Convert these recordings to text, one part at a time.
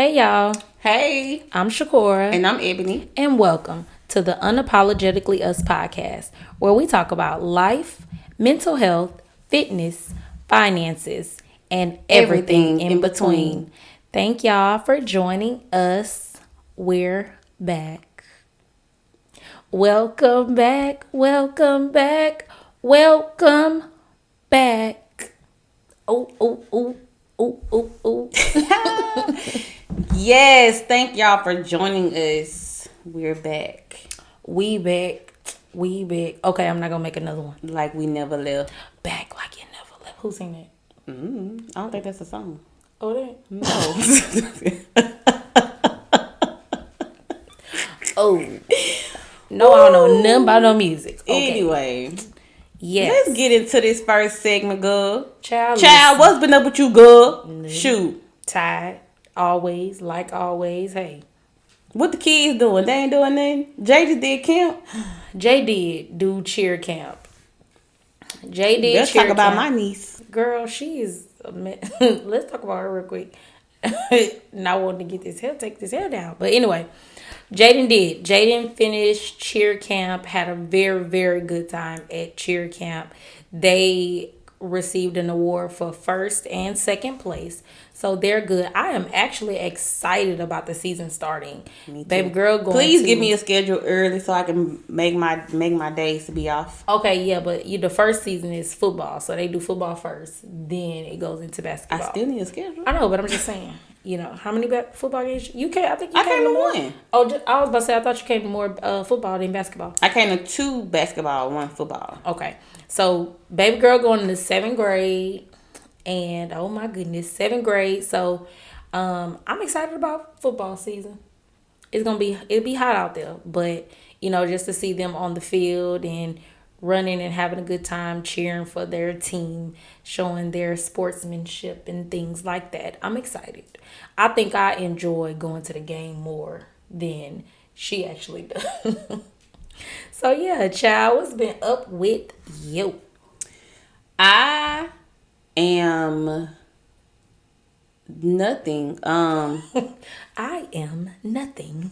Hey y'all, Hey, I'm Shakora, and I'm Ebony. and welcome to the Unapologetically Us podcast, where we talk about life, mental health, fitness, finances, and everything in between. Thank y'all for joining us. We're back. Welcome back, welcome back, welcome back. Oh, oh, oh, oh, oh, oh. Yes, thank y'all for joining us. We're back. We back. We back. Okay, I'm not gonna make another one. Like we never left. Back like you never left. Who sing that? I don't think that's a song. Oh, that? No. Oh. No, I don't know nothing about no music. Okay. Anyway, Yes. let's get into this first segment, girl. Child, What's been up with you, girl? Shoot. tired. Always. Like always. Hey. What the kids doing? They ain't doing nothing. Jay just did camp. Jay did do cheer camp. Jay did Let's cheer talk about camp. my niece. Girl, she is a let's talk about her real quick. Not wanting to get take this hair down. But anyway, Jaden finished cheer camp, had a very, very good time at cheer camp. They received an award for first and second place. So they're good. I am actually excited about the season starting. Baby girl going Please give me a schedule early so I can make my days to be off. Okay, yeah, but the first season is football, so they do football first, then it goes into basketball. I still need a schedule. I know, but I'm just saying, how many football games you came? I think I came to more. one. Oh, I was about to say I thought you came to more football than basketball. I came to 2 basketball, 1 football. Okay, so baby girl going into 7th grade, and oh my goodness, 7th grade. So, I'm excited about football season. It'll be hot out there, but just to see them on the field and running and having a good time, cheering for their team, showing their sportsmanship and things like that. I'm excited. I think I enjoy going to the game more than she actually does. So yeah, child, what's been up with you? I am nothing. I am nothing.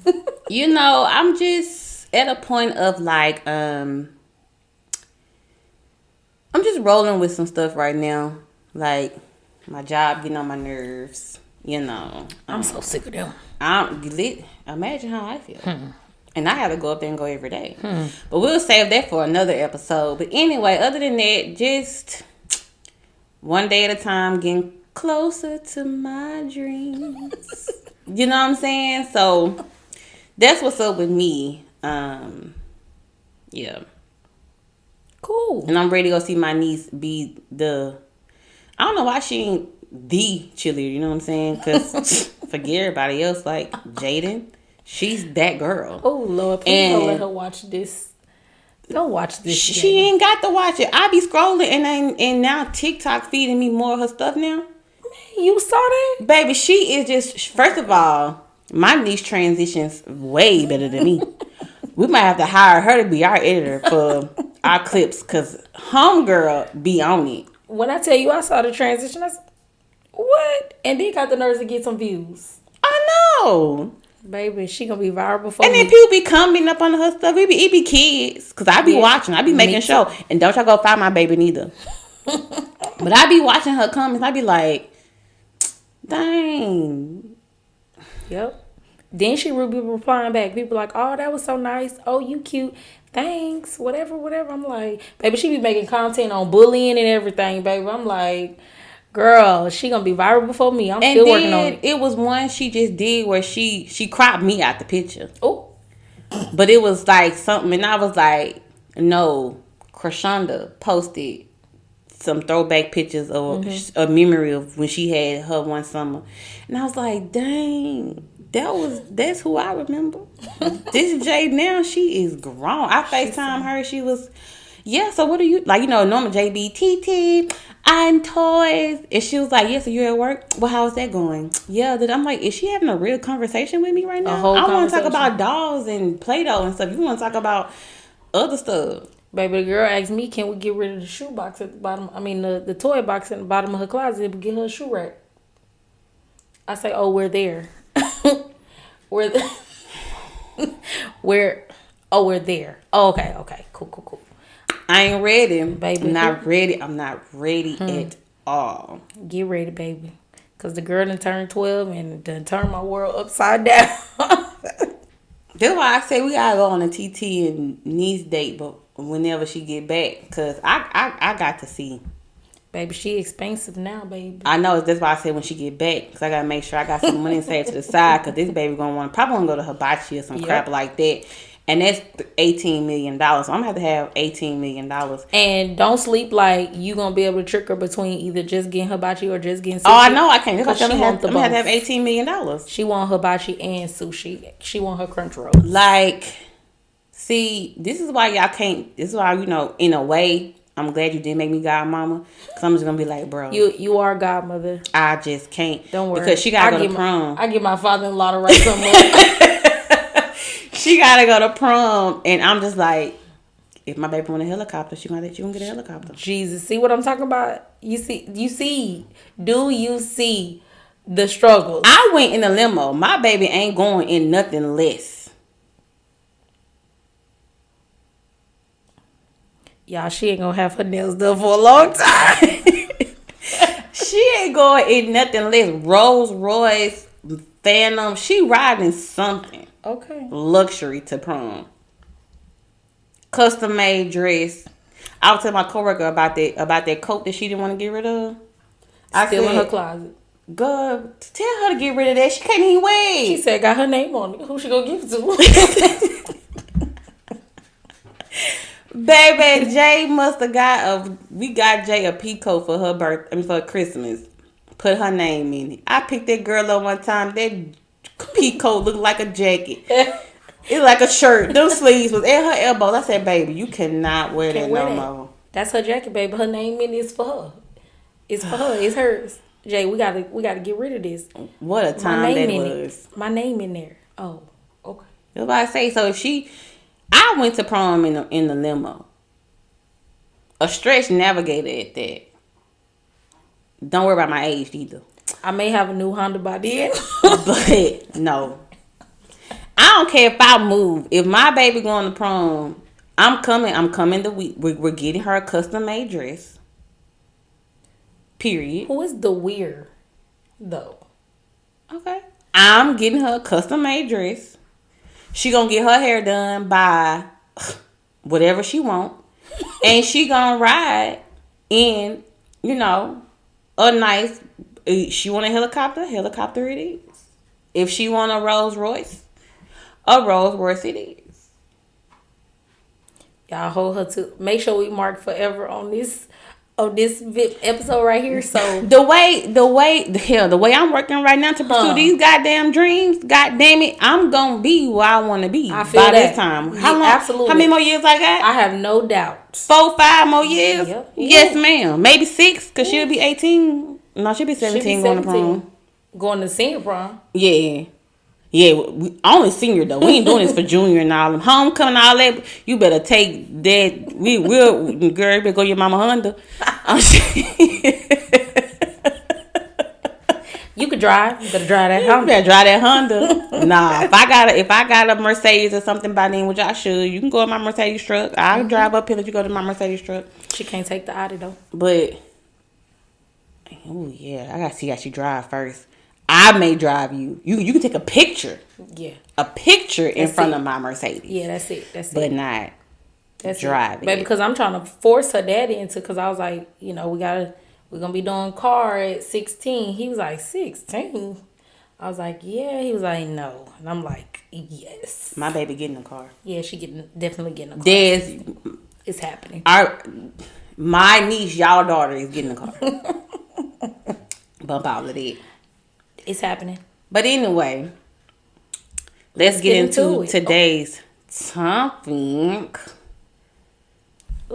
I'm just at a point of like, I'm just rolling with some stuff right now. Like, my job getting on my nerves, I'm so sick of them. Imagine how I feel. And I have to go up there and go every day. But we'll save that for another episode. But anyway, other than that, just one day at a time, getting closer to my dreams. You know what I'm saying? So that's what's up with me. Yeah. Cool. And I'm ready to go see my niece be I don't know why she ain't the cheerleader, you know what I'm saying? Because forget everybody else, like Jaden, she's that girl. Oh, Lord, please don't let her watch this. Don't watch this. She ain't got to watch it. I be scrolling and now TikTok feeding me more of her stuff now. You saw that? Baby, she is just, first of all, my niece transitions way better than me. We might have to hire her to be our editor for our clips because homegirl be on it. When I tell you I saw the transition, I said, what? And then got the nerves to get some views. I know. Baby, she gonna be viral before and then people be commenting up on her stuff. It be kids. Because I be watching. I be making sure. And don't y'all go find my baby neither. But I be watching her comments. I be like, dang. Yep. Then she will be replying back. People like, oh, that was so nice. Oh, you cute. Thanks. Whatever. I'm like, baby, she be making content on bullying and everything, baby. I'm like, girl, she gonna be viral before me. I'm still working on it. It was one she just did where she cropped me out the picture. Oh. But it was like something, and I was like, no, Krishanda posted some throwback pictures of a memory of when she had her one summer. And I was like, dang, that's who I remember. This is Jay now. She is grown. I FaceTime her. She was, so what are you, like, Norma JB, TT, I'm toys. And she was like, so you're at work? Well, how's that going? Yeah. I'm like, is she having a real conversation with me right now? I want to talk about dolls and Play-Doh and stuff. You want to talk about other stuff. Baby, the girl asked me, can we get rid of the shoe box at the bottom? I mean, the toy box at the bottom of her closet and get her a shoe rack. I say, oh, we're there. We're we're we're there. Oh, okay. Cool. I ain't ready. Baby. I'm not ready. I'm not ready at all. Get ready, baby. Cause the girl done turned 12 and done turned my world upside down. That's why I say we gotta go on a TT and niece date, but whenever she get back, cause I got to see. Baby, she expensive now, baby. I know. That's why I said when she get back, because I got to make sure I got some money saved to the side, because this baby going to probably want to go to hibachi or some crap like that. And that's $18 million. So I'm going to have $18 million. And don't sleep like you going to be able to trick her between either just getting hibachi or just getting sushi. Oh, I know I can't. Because I'm going to have $18 million. She want hibachi and sushi. She want her crunch roll. Like, see, this is why y'all can't, this is why, in a way, I'm glad you didn't make me godmama. Because I'm just going to be like, bro. You are godmother. I just can't. Don't worry. Because she got to go to prom. I get my father-in-law to write something up. She got to go to prom. And I'm just like, if my baby want a helicopter, she going to let you get a helicopter. Jesus. See what I'm talking about? You see? Do you see the struggles? I went in a limo. My baby ain't going in nothing less. Y'all, she ain't gonna have her nails done for a long time. She ain't going in nothing less. Rolls Royce, Phantom. She riding something. Okay. Luxury to prom. Custom made dress. I was telling my coworker about that coat that she didn't want to get rid of. Still in her closet. God, tell her to get rid of that. She can't even wait. She said got her name on it. Who she gonna give it to? Baby, Jay must have we got Jay a peacoat for her for Christmas. Put her name in it. I picked that girl up one time. That peacoat looked like a jacket. It's like a shirt. Them sleeves was at her elbows. I said, baby, you cannot wear that no more. That's her jacket, baby. Her name in it is for her. It's for her. It's hers. Jay, we gotta get rid of this. What a time that was. My name in there. Oh, okay. That's what I say. So if I went to prom in the limo. A stretch navigator at that. Don't worry about my age either. I may have a new Honda by then. But no. I don't care if I move. If my baby going to prom, I'm coming the week. We're getting her a custom made dress. Period. Who is the weird though? Okay. I'm getting her a custom made dress. She gonna get her hair done by whatever she want. And she gonna ride in, a nice, she want a helicopter it is. If she want a Rolls Royce it is. Y'all hold her to, make sure we mark forever on this episode right here. So the way I'm working right now to pursue these goddamn dreams, goddamn it, I'm gonna be where I want to be by this time. How long? Absolutely. How many more years I got? I have no doubt. 4-5 more years. Yep. Yes, ma'am. Maybe 6, cause she'll be 18. No, she'll be 17 going to prom. Going to senior prom. Yeah. Yeah, we only senior though. We ain't doing this for junior and all them homecoming, all that. You better take that. Girl, you better go to your mama Honda. You could drive. You better drive that Honda. You better drive that Honda. Nah, if I got a Mercedes or something by then, which I should, you can go in my Mercedes truck. I'll drive up here and you go to my Mercedes truck. She can't take the Audi though. But oh yeah, I gotta see how she drive first. I may drive you. You can take a picture. Yeah. A picture in front of my Mercedes. Yeah, that's it. But not driving. Baby, because I'm trying to force her daddy into, because I was like, we're gonna be doing car at 16. He was like, 16? I was like, yeah. He was like, no. And I'm like, yes. My baby getting a car. Yeah, definitely getting a car. It's happening. My niece, y'all daughter, is getting a car. Bump all of that. It's happening. But anyway, let's get into today's topic.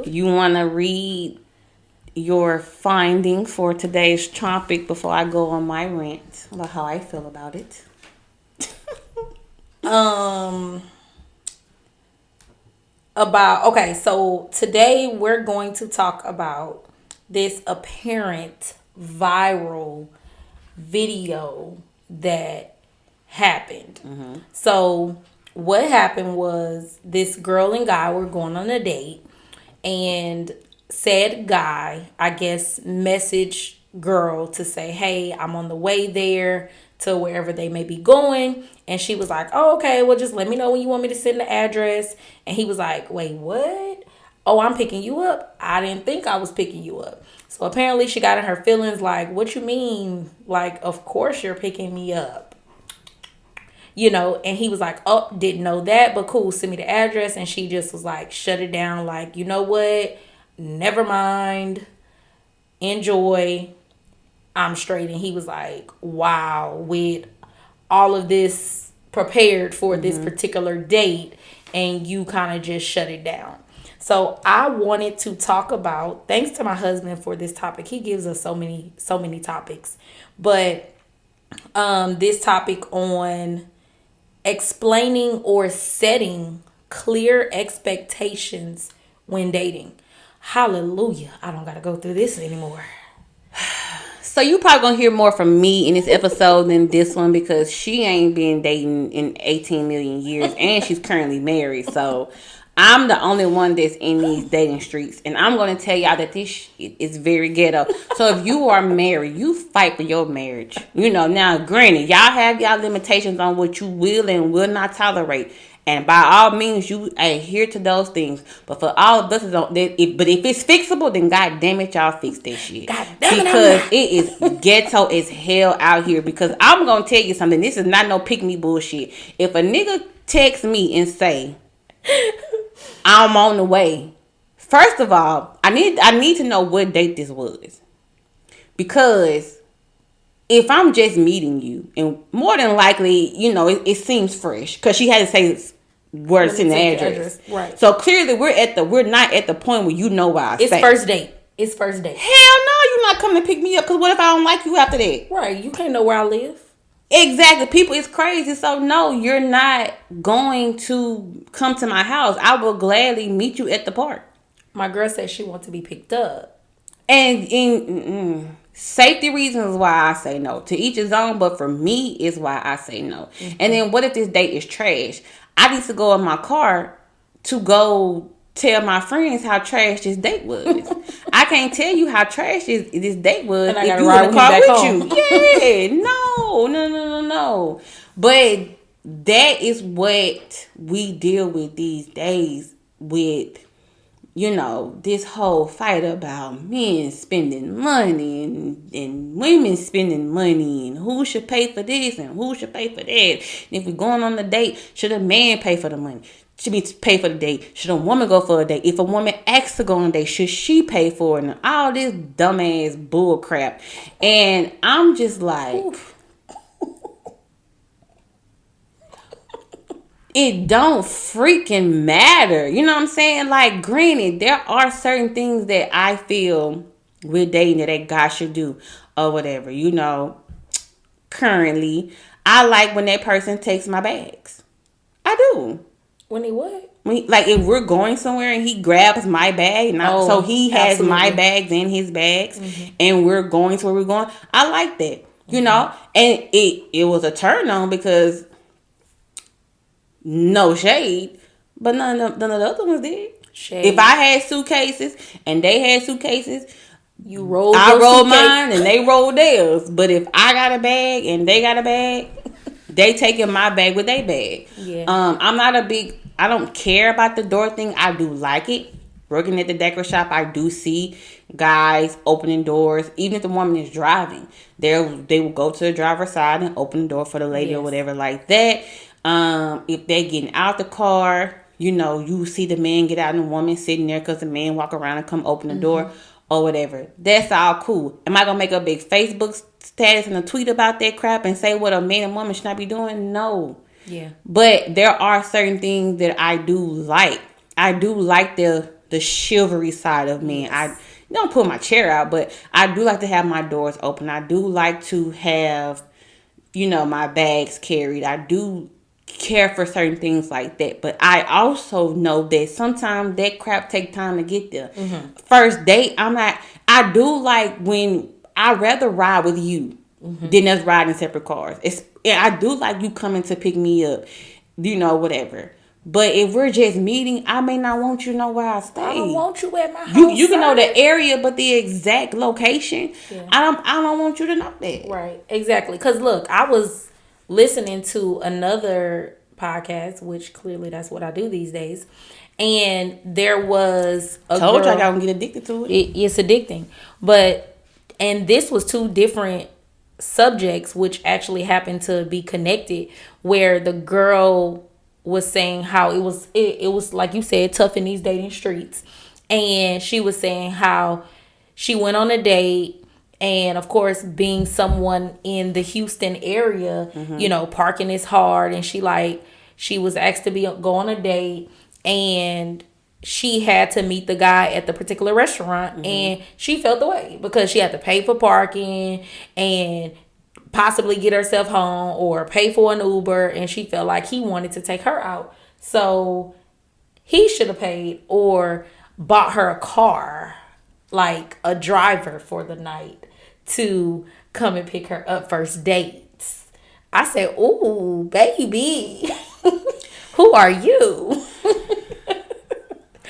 You want to read your findings for today's topic before I go on my rant about how I feel about it? So today we're going to talk about this apparent viral video that happened. So what happened was this girl and guy were going on a date, and said guy, I guess, message girl to say, hey, I'm on the way there to wherever they may be going. And she was like, oh, okay, well, just let me know when you want me to send the address. And he was like, wait, what? Oh, I'm picking you up. I didn't think I was picking you up. So apparently she got in her feelings like, what you mean? Like, of course you're picking me up. You know, and he was like, oh, didn't know that, but cool, send me the address. And she just was like, shut it down, like, you know what? Never mind. Enjoy. I'm straight. And he was like, wow, with all of this prepared for this particular date, and you kind of just shut it down. So I wanted to talk about, thanks to my husband for this topic. He gives us so many topics. But this topic on explaining or setting clear expectations when dating. Hallelujah. I don't got to go through this anymore. So you probably gonna hear more from me in this episode than this one, because she ain't been dating in 18 million years and she's currently married. So I'm the only one that's in these dating streets, and I'm gonna tell y'all that this shit is very ghetto. So if you are married, you fight for your marriage. You know, now granted, y'all have y'all limitations on what you will and will not tolerate. And by all means, you adhere to those things. But for all of us, but if it's fixable, then God damn it, y'all fix that shit. God damn it, because it is ghetto as hell out here. Because I'm gonna tell you something. This is not no pick me bullshit. If a nigga text me and say, I'm on the way, first of all, I need to know what date this was. Because if I'm just meeting you, and more than likely, you know, it seems fresh, because she had to say words in the address. Right. So clearly we're not at the point where you know why it's first date. It's first date. Hell no, you're not coming to pick me up, because what if I don't like you after that? Right. You can't know where I live. Exactly. People is crazy. So no, you're not going to come to my house. I will gladly meet you at the park. My girl said she wants to be picked up. And in safety reasons is why I say no. To each his own, but for me is why I say no. And then what if this date is trash? I need to go in my car to go tell my friends how trash this date was. I can't tell you how trash this date was and I if gotta you ride in the car with you. Yeah, no. But that is what we deal with these days with, you know, this whole fight about men spending money and women spending money, and who should pay for this and who should pay for that. And if we're going on a date, should a man pay for the money? Should be pay for the date? Should a woman go for a date? If a woman asks to go on a date, should she pay for it? And all this dumbass bull crap. And I'm just like, it don't freaking matter. You know what I'm saying? Like, granted, there are certain things that I feel with dating that a guy should do or whatever. You know, currently, I like when that person takes my bags. I do. When he what? Like, if we're going somewhere and he grabs my bag, so he has my bags in his bags, and we're going to where we're going, I like that. You know? And it was a turn on because, no shade, but none of the other ones did. Shade. If I had suitcases and they had suitcases, I rolled mine and they rolled theirs. But if I got a bag and they got a bag, they taking my bag with their bag. Yeah. I don't care about the door thing. I do like it. Working at the decor shop, I do see guys opening doors. Even if the woman is driving, they will go to the driver's side and open the door for the lady or whatever like that. If they're getting out the car, you know, you see the man get out and the woman sitting there because the man walk around and come open the door or whatever. That's all cool. Am I going to make a big Facebook status and a tweet about that crap and say what a man and woman should not be doing? No. Yeah. But there are certain things that I do like. I do like the chivalry side of men. Yes. I don't pull my chair out, but I do like to have my doors open. I do like to have, you know, my bags carried. I do care for certain things like that, but I also know that sometimes that crap take time to get there. First date, I do like when I rather ride with you Then us riding separate cars. I do like you coming to pick me up, whatever. But if we're just meeting, I may not want you to know where I stay. I don't want you at my house. You can know the area, but the exact location, I don't want you to know that. Right, exactly. Because look, I was listening to another podcast, which clearly that's what I do these days, and there was a told girl, you I don't get addicted to it. It's addicting, and this was two different subjects which actually happened to be connected, where the girl was saying how it was like you said, tough in these dating streets, and she was saying how she went on a date, and of course being someone in the Houston area, parking is hard, and she was asked to go on a date, and she had to meet the guy at the particular restaurant, and she felt the way because she had to pay for parking and possibly get herself home or pay for an Uber, and she felt like he wanted to take her out. So he should have paid or bought her a car, like a driver for the night to come and pick her up first dates. I said, "Ooh, baby, who are you?"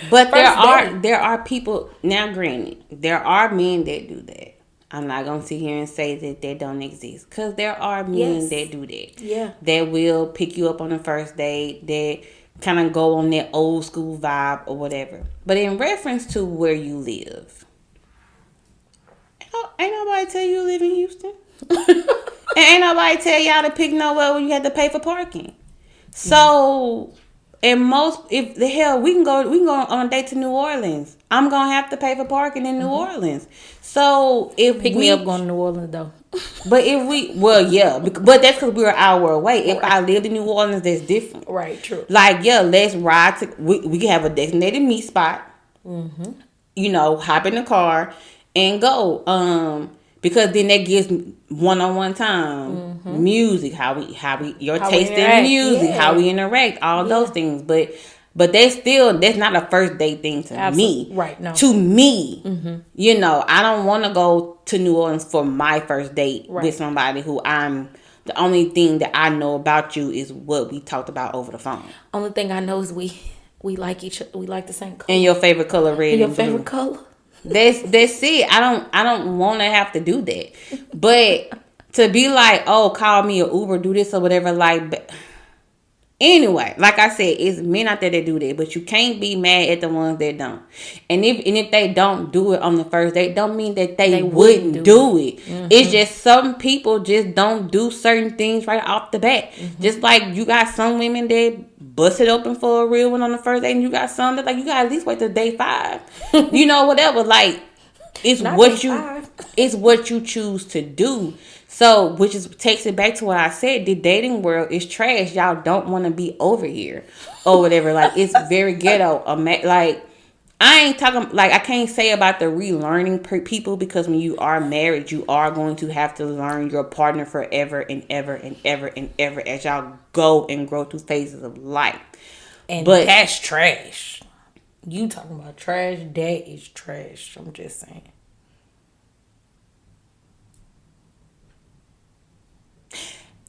But there are people now. Granted, there are men that do that. I'm not gonna sit here and say that they don't exist, because there are men that do that. Yeah, that will pick you up on the first date. That kind of go on that old school vibe or whatever. But in reference to where you live, ain't nobody tell you live in Houston. And ain't nobody tell y'all to pick nowhere where you have to pay for parking. So, if the hell we can go on a date to New Orleans, I'm gonna have to pay for parking in New Orleans. So if pick me up going to New Orleans though. But but that's because we're an hour away. If I lived in New Orleans, that's different. Right, true. Like, let's ride to. We can have a designated meet spot. Hop in the car and go. Because then that gives one-on-one time, music, how your taste in music, how we interact, all those things. But that's not a first date thing to me. Right, no. To me, I don't want to go to New Orleans for my first date with somebody who the only thing that I know about you is what we talked about over the phone. Only thing I know is we like each other. We like the same color. And your favorite color, red and blue. Your favorite color. That's it. I don't want to have to do that. But to be like, oh, call me an Uber, do this or whatever, like. Anyway, like I said, it's men out there that do that, but you can't be mad at the ones that don't. And if they don't do it on the first date, don't mean that they wouldn't do it. It's just some people just don't do certain things right off the bat. Just like you got some women that bust it open for a real one on the first date, and you got some that like you got at least wait till day 5. Whatever. Like it's what you choose to do. So, takes it back to what I said. The dating world is trash. Y'all don't want to be over here or whatever. Like, it's very ghetto. Like, I ain't talking, like, I can't say about the relearning people, because when you are married, you are going to have to learn your partner forever and ever and ever and ever as y'all go and grow through phases of life. But that's trash. You talking about trash? That is trash. I'm just saying.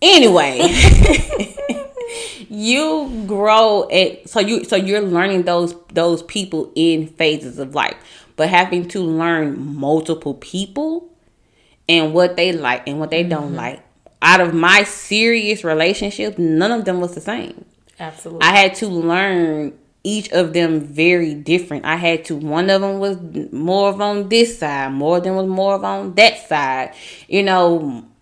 Anyway, you grow so you're learning those people in phases of life, but having to learn multiple people and what they like and what they don't like. Out of my serious relationships, none of them was the same. Absolutely. I had to learn each of them very different. One of them was more of on this side, more of them was more of on that side.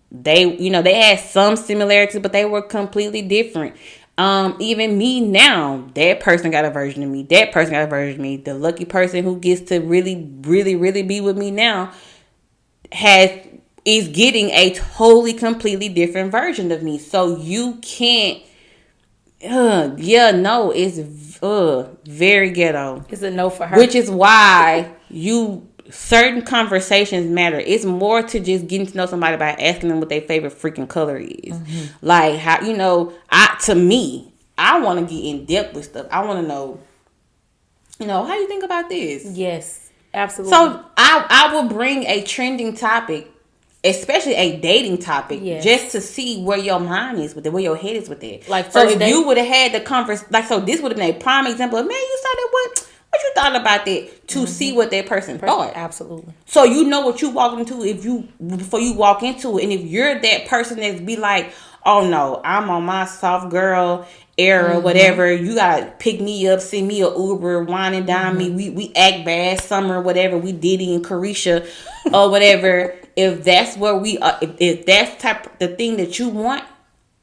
They had some similarities, but they were completely different. Even me now, that person got a version of me. That person got a version of me. The lucky person who gets to really, really, really be with me now is getting a totally, completely different version of me. So you can't. It's very ghetto. It's a no for her. Which is why certain conversations matter. It's more to just getting to know somebody by asking them what their favorite freaking color is. Like, how, to me, I want to get in depth with stuff. I want to know, how you think about this? Yes, absolutely. So I will bring a trending topic especially a dating topic, Yes. just to see where your mind is with it, where your head is with it. Like, so first if date? you would have had the conversation, like, so this would have been a prime example of, man, you saw that, what you thought about that, to see what that person thought. Absolutely. So you know what you walk into before you walk into it. And if you're that person that's be like, oh no, I'm on my soft girl era, whatever, you gotta pick me up, send me a Uber, wine and dine me, we act bad, summer, whatever, we Diddy and Carisha or whatever. If that's where we are, if that's the thing that you want,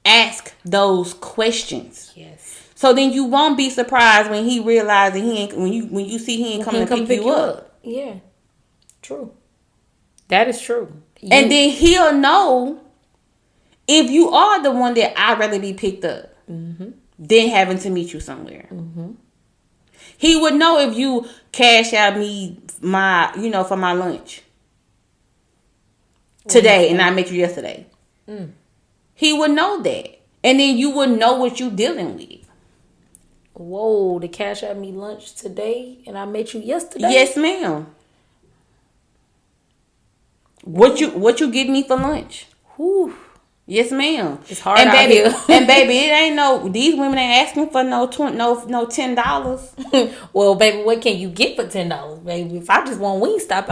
ask those questions. Yes. So then you won't be surprised when he realizes he ain't, when you see he ain't coming to pick you up. Yeah. True. That is true. And then he'll know if you are the one that I'd rather be picked up than having to meet you somewhere. He would know if you cash out me for my lunch today and I met you yesterday. He would know that. And then you would know what you dealing with. Whoa, the cash out me lunch today and I met you yesterday? Yes, ma'am. What you get me for lunch? Whew. Yes, ma'am. It's hard and out baby, here. And baby, it ain't these women ain't asking for no $10. Well, baby, what can you get for $10, baby? If I just want Wingstop,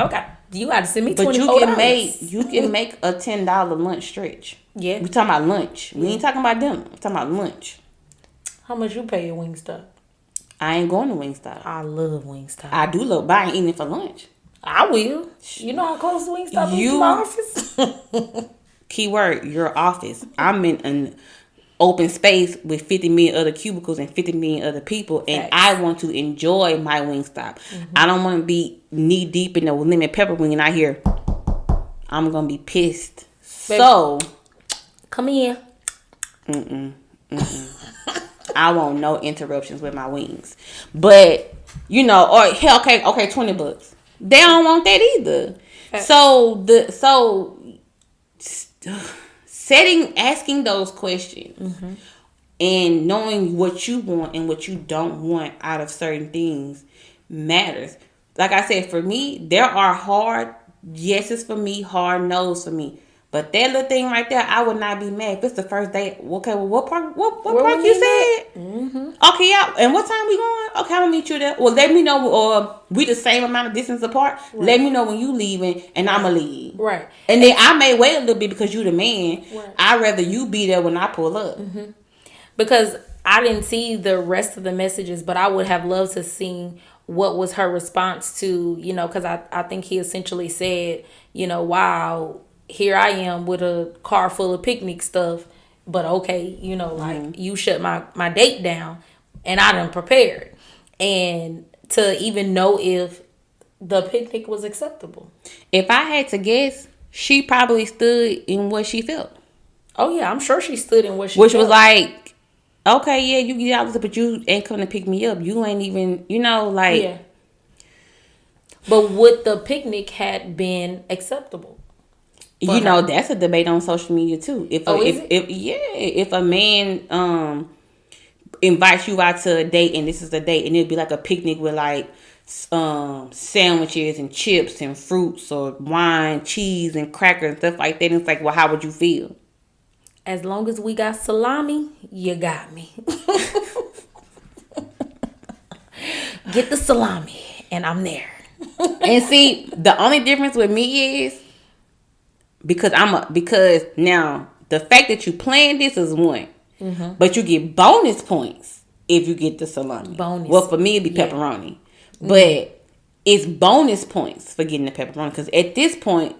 you got to send me $24. But you can make a $10 lunch stretch. Yeah. We talking about lunch. We ain't talking about dinner. We talking about lunch. How much you pay at Wingstop? I ain't going to Wingstop. I love Wingstop. I do love, but I ain't eating it for lunch. I will. You know how close Wingstop is to my office? Keyword, your office. I'm in an open space with 50 million other cubicles and 50 million other people, and I want to enjoy my Wingstop. I don't want to be knee deep in the lemon pepper wing and I hear, I'm going to be pissed. Baby, so, come in. I want no interruptions with my wings. But, or hell, okay, $20. They don't want that either. So asking those questions and knowing what you want and what you don't want out of certain things matters. Like I said, for me, there are hard yeses for me, hard no's for me. But that little thing right there, I would not be mad if it's the first day. Okay, well, what park you said? Okay, yeah. And what time we going? Okay, I'm gonna meet you there. Well, let me know. Or we the same amount of distance apart. Right. Let me know when you leaving, and I'ma leave. Right. And then I may wait a little bit because you the man. Right. I'd rather you be there when I pull up. Because I didn't see the rest of the messages, but I would have loved to see what was her response to, because I think he essentially said, wow, here I am with a car full of picnic stuff, but okay, like you shut my date down and I done prepared. And to even know if the picnic was acceptable. If I had to guess, she probably stood in what she felt. Oh yeah, I'm sure she stood in what she felt. Which was like, okay, yeah, you get out, but you ain't coming to pick me up. You ain't even, like. Yeah. But would the picnic had been acceptable? That's a debate on social media too. If a man invites you out to a date and this is a date and it'd be like a picnic with like sandwiches and chips and fruits or wine, cheese and crackers and stuff like that, and it's like, well, how would you feel? As long as we got salami, you got me. Get the salami and I'm there. And see, the only difference with me is because now the fact that you planned this is one, but you get bonus points if you get the salami. Bonus. Well, for me it'd be pepperoni, but it's bonus points for getting the pepperoni because at this point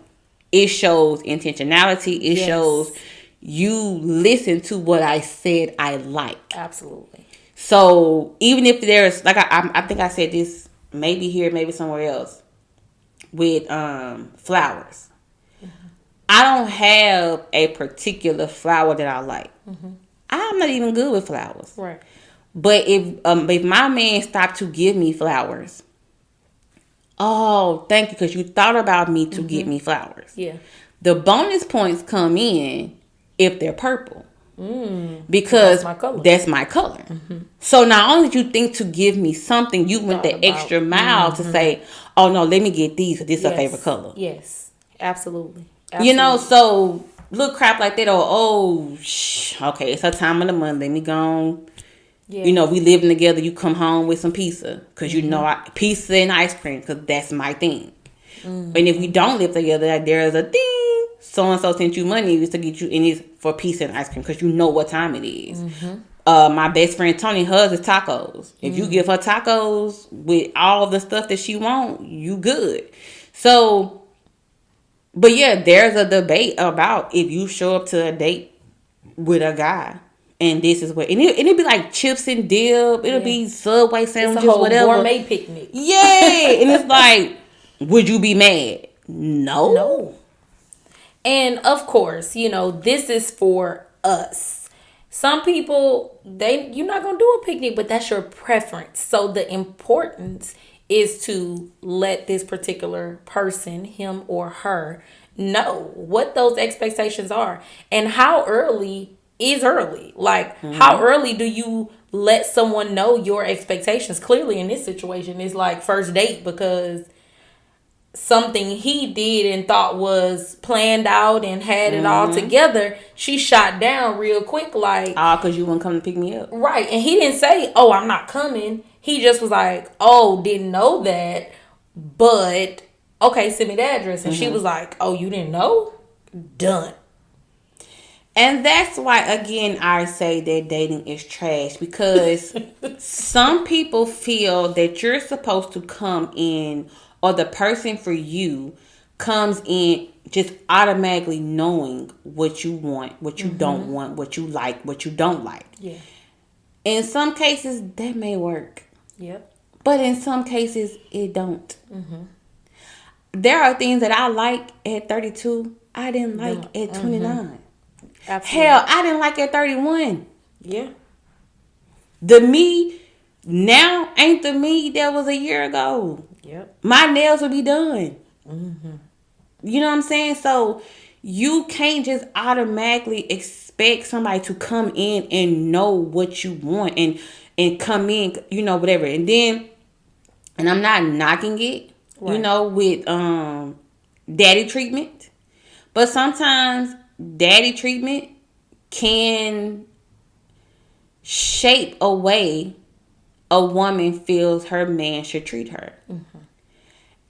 it shows intentionality. It shows you listen to what I said I like. Absolutely. So even if there's like I think I said this maybe here, maybe somewhere else with flowers. I don't have a particular flower that I like. I'm not even good with flowers. Right. But if my man stopped to give me flowers, oh, thank you, because you thought about me to get me flowers. Yeah. The bonus points come in if they're purple. Because that's my color. So not only did you think to give me something, you went the extra mile to say, oh no, let me get these because this is a favorite color. Yes, absolutely. Absolutely. So little crap like that, or okay, it's her time of the month. Let me go on. Yeah. We living together. You come home with some pizza because pizza and ice cream because that's my thing. And if we don't live together, there's a thing. So and so sent you money to get you, and it's for pizza and ice cream because you know what time it is. My best friend Tony, hers is tacos. If you give her tacos with all the stuff that she want, you good. So, but yeah, there's a debate about if you show up to a date with a guy and this is what, and it'll be like chips and dip. It'll be Subway sandwiches, it's a whole whatever. gourmet picnic. Yeah, and it's like, would you be mad? No. And of course, this is for us. Some people, you're not gonna do a picnic, but that's your preference. So the importance is to let this particular person, him or her, know what those expectations are and how early is early. Like, how early do you let someone know your expectations? Clearly, in this situation, it's like first date because something he did and thought was planned out and had it all together, she shot down real quick, like, because you wouldn't come to pick me up. Right. And he didn't say, oh, I'm not coming. He just was like, oh, didn't know that, but okay, send me the address. And she was like, oh, you didn't know? Done. And that's why, again, I say that dating is trash, because some people feel that you're supposed to come in, or the person for you comes in just automatically knowing what you want, what you don't want, what you like, what you don't like. Yeah. In some cases, that may work. Yep. But in some cases, it don't. There are things that I like at 32, I didn't like at 29. Absolutely. Hell, I didn't like at 31. Yeah. The me now ain't the me that was a year ago. Yep. My nails will be done. You know what I'm saying? So you can't just automatically expect somebody to come in and know what you want and come in, whatever. And then, and I'm not knocking it, with daddy treatment. But sometimes daddy treatment can shape a way a woman feels her man should treat her.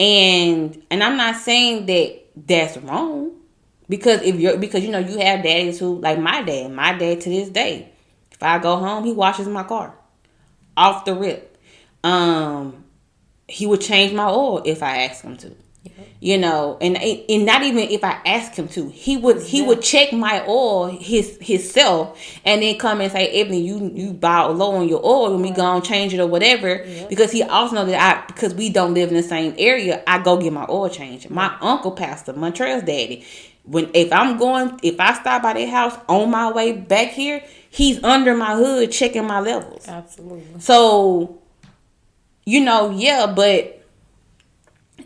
And I'm not saying that that's wrong, because you have daddies who, like my dad to this day, if I go home, he washes my car off the rip. He would change my oil if I asked him to. And not even if I asked him to, he would check my oil himself, and then come and say, Ebony, you bought low on your oil, and we gonna change it or whatever. Because he also know that because we don't live in the same area, I go get my oil changed. My uncle, Pastor Montreal's daddy, if I stop by their house on my way back here, he's under my hood checking my levels. Absolutely. So, but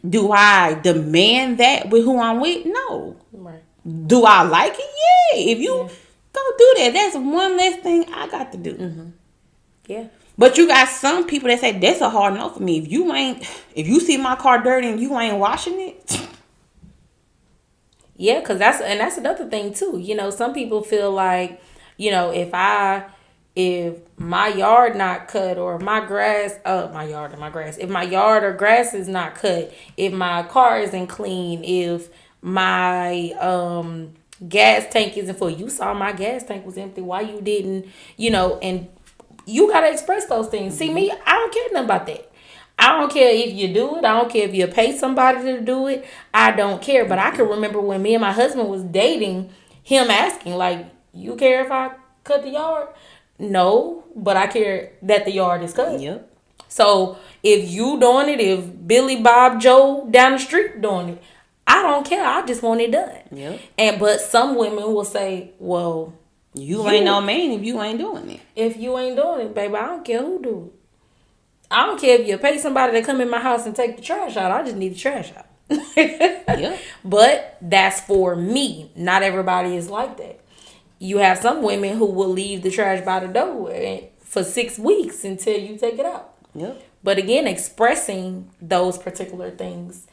do I demand that with who I'm with? No. Right. Do I like it? Yeah. If you don't do that, that's one less thing I got to do. Yeah. But you got some people that say that's a hard no for me. If you see my car dirty and you ain't washing it. Yeah, because that's another thing too. Some people feel like, if my yard not cut, or my grass, if my yard or grass is not cut, if my car isn't clean, if my gas tank isn't full, you saw my gas tank was empty, why you didn't, and you gotta express those things. See, me, I don't care nothing about that. I don't care if you do it. I don't care if you pay somebody to do it. I don't care. But I can remember when me and my husband was dating, him asking, like, you care if I cut the yard? No, but I care that the yard is cut. Yep. So if you doing it, if Billy, Bob, Joe down the street doing it, I don't care. I just want it done. Yep. But some women will say, well, you ain't no man if you ain't doing it. If you ain't doing it, baby, I don't care who do it. I don't care if you pay somebody to come in my house and take the trash out. I just need the trash out. Yep. But that's for me. Not everybody is like that. You have some women who will leave the trash by the door for 6 weeks until you take it out. Yep. But again, expressing those particular things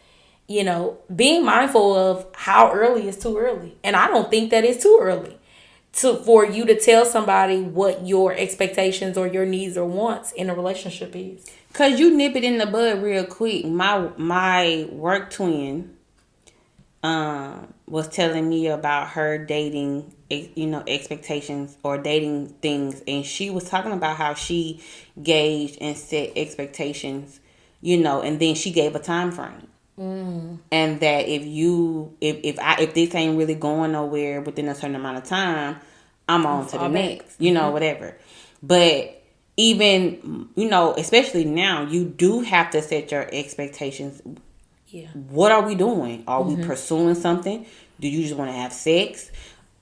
being mindful of how early is too early. And I don't think that it's too early for you to tell somebody what your expectations or your needs or wants in a relationship is. Cause you nip it in the bud real quick. My work twin was telling me about her dating, expectations or dating things, and she was talking about how she gauged and set expectations, and then she gave a time frame. And that if this ain't really going nowhere within a certain amount of time, I'm on to the next, whatever. But even, especially now, you do have to set your expectations. Yeah. What are we doing? Are we pursuing something? Do you just want to have sex?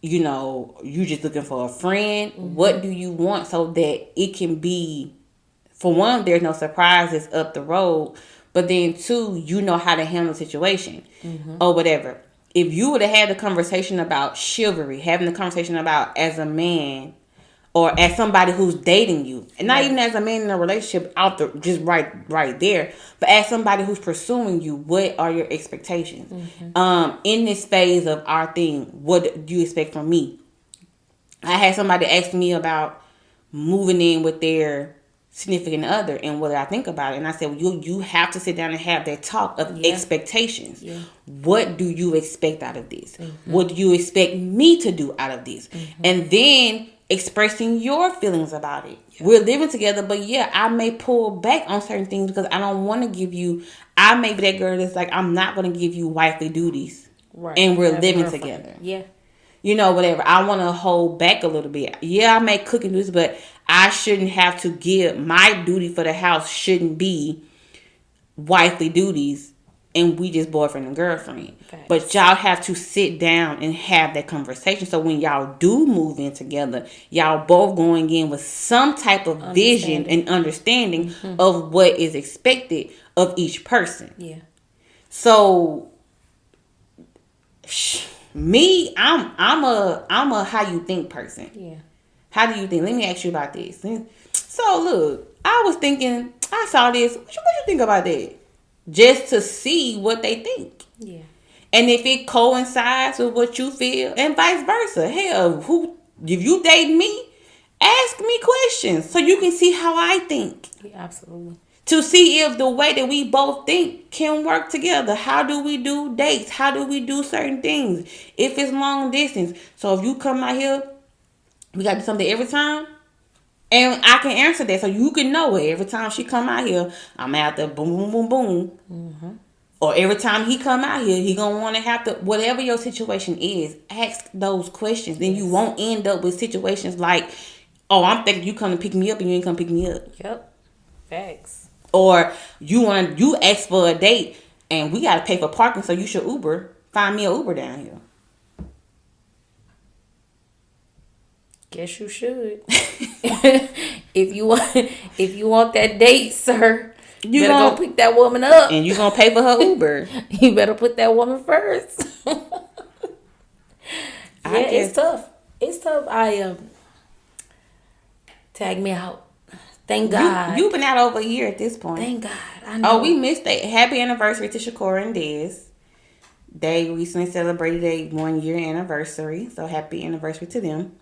You just looking for a friend? What do you want so that it can be, for one, there's no surprises up the road, but then two, you know how to handle the situation or whatever. If you would have had the conversation about chivalry, having the conversation about as a man or as somebody who's dating you, and not even as a man in a relationship just right there, but as somebody who's pursuing you, what are your expectations? In this phase of our thing, what do you expect from me? I had somebody ask me about moving in with their significant other and what I think about it, and I said, well, you have to sit down and have that talk of expectations. What do you expect out of this? What do you expect me to do out of this? And then expressing your feelings about it. We're living together, but I may pull back on certain things because I don't want to give you, I may be that girl that's like, I'm not going to give you wifely duties, and we're living together. Whatever. I want to hold back a little bit. I may cook and do this, but I shouldn't have to give, my duty for the house shouldn't be wifely duties and we just boyfriend and girlfriend. Okay. But y'all have to sit down and have that conversation. So when y'all do move in together, y'all both going in with some type of vision and understanding of what is expected of each person. So me, I'm a how you think person. How do you think? Let me ask you about this. So look, I was thinking, I saw this. What you think about that? Just to see what they think. And if it coincides with what you feel, and vice versa. Hell, if you date me, ask me questions so you can see how I think. Absolutely. To see if the way that we both think can work together. How do we do dates? How do we do certain things? If it's long distance. So if you come out here, we got to do something every time. And I can answer that so you can know it. Every time she come out here, I'm out there boom, boom, boom, boom. Or every time he come out here, he going to want to have to, whatever your situation is, ask those questions. Then you won't end up with situations like, oh, I'm thinking you come to pick me up and you ain't come pick me up. Facts. Or you ask for a date and we got to pay for parking, so you should Uber. Find me an Uber down here. Guess you should. if you want that date, sir, you better go pick that woman up. And you gonna pay for her Uber. You better put that woman first. It's tough. It's tough. Tag me out. Thank God. You've been out over a year at this point. Thank God. I know. Oh, we missed a happy anniversary to Shakora and Dez. They recently celebrated a 1 year anniversary. So happy anniversary to them.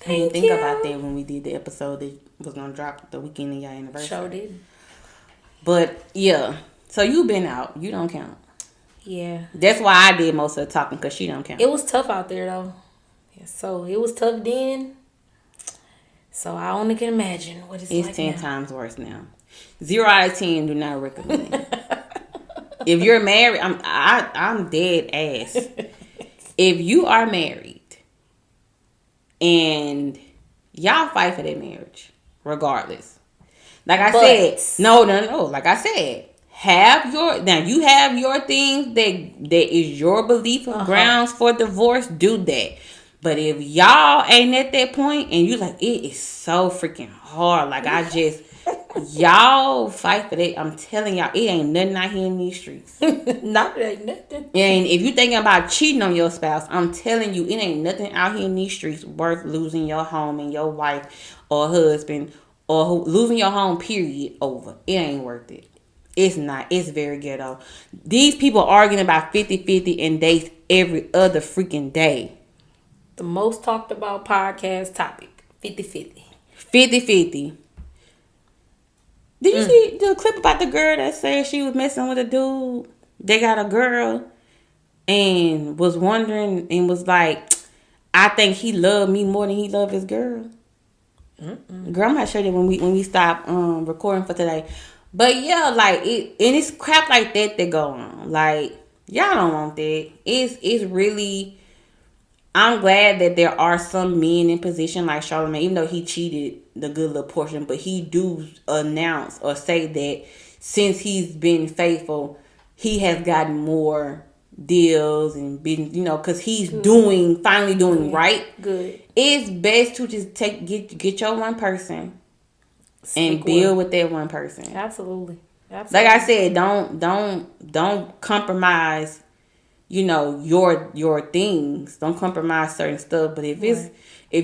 I didn't think about that when we did the episode that was gonna drop the weekend of your anniversary. Sure did. But so you've been out. You don't count. That's why I did most of the talking, because she don't count. It was tough out there though. So it was tough then. So I only can imagine what it's like. It's 10 times worse now. 0 out of 10 do not recommend. If you're married, I'm dead ass. If you are married and y'all fight for that marriage, regardless. Like I said, no. Like I said, you have your things that is your belief of grounds for divorce. Do that. But if y'all ain't at that point and you like, it is so freaking hard. Like y'all fight for that. I'm telling y'all, it ain't nothing out here in these streets. Not ain't nothing. And if you thinking about cheating on your spouse, I'm telling you, it ain't nothing out here in these streets worth losing your home and your wife or husband or losing your home, period, over. It ain't worth it. It's not. It's very ghetto. These people arguing about 50-50 and dates every other freaking day. The most talked about podcast topic, 50-50. 50-50. Did you see the clip about the girl that said she was messing with a dude? They got a girl and was wondering and was like, I think he loved me more than he loved his girl. Girl, I'm not sure that when we stop recording for today. But yeah, like it, and it's crap like that go on. Like, y'all don't want that. It's really, I'm glad that there are some men in position like Charlamagne, even though he cheated the good little portion, but he do announce or say that since he's been faithful, he has gotten more deals and been, because he's finally doing right. Good. It's best to just get your one person and build with that one person. Absolutely. Like I said, don't compromise, your things. Don't compromise certain stuff. But if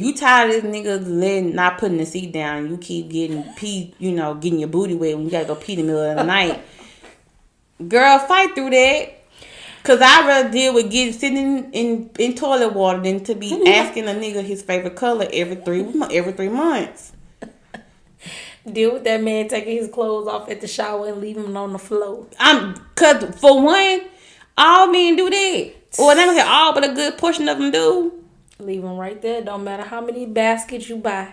you tired of this nigga not putting the seat down, you keep getting getting your booty wet when you gotta go pee in the middle of the night. Girl, fight through that. Cause I'd rather deal with sitting in toilet water than to be asking a nigga his favorite color every 3 months. Deal with that man taking his clothes off at the shower and leaving them on the floor. Cause for one, all men do that. Or not say all, but a good portion of them do. Leave them right there. Don't matter how many baskets you buy.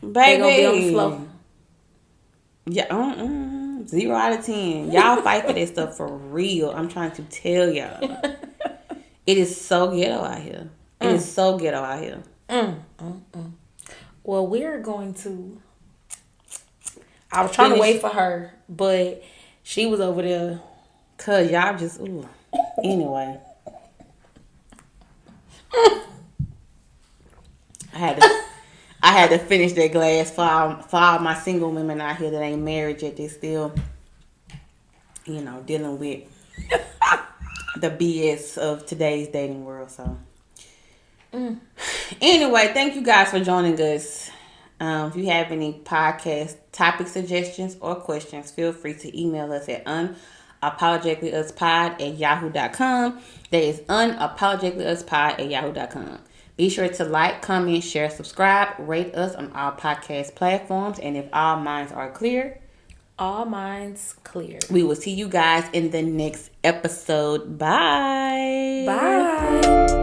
Baby. They gonna be on the floor. Yeah, 0 out of 10. Y'all fight for that stuff for real. I'm trying to tell y'all. It is so ghetto out here. It is so ghetto out here. Well, we're going to... I was trying to wait for her, but she was over there. Cause y'all just... Ooh. Anyway. I had to finish that glass for all my single women out here that ain't married yet. They still, dealing with the BS of today's dating world. So, anyway, thank you guys for joining us. If you have any podcast topic suggestions or questions, feel free to email us at unapologeticallyuspod@yahoo.com. That is unapologeticallyuspod@yahoo.com. Be sure to like, comment, share, subscribe, rate us on all podcast platforms. And if all minds are clear, all minds clear. We will see you guys in the next episode. Bye. Bye.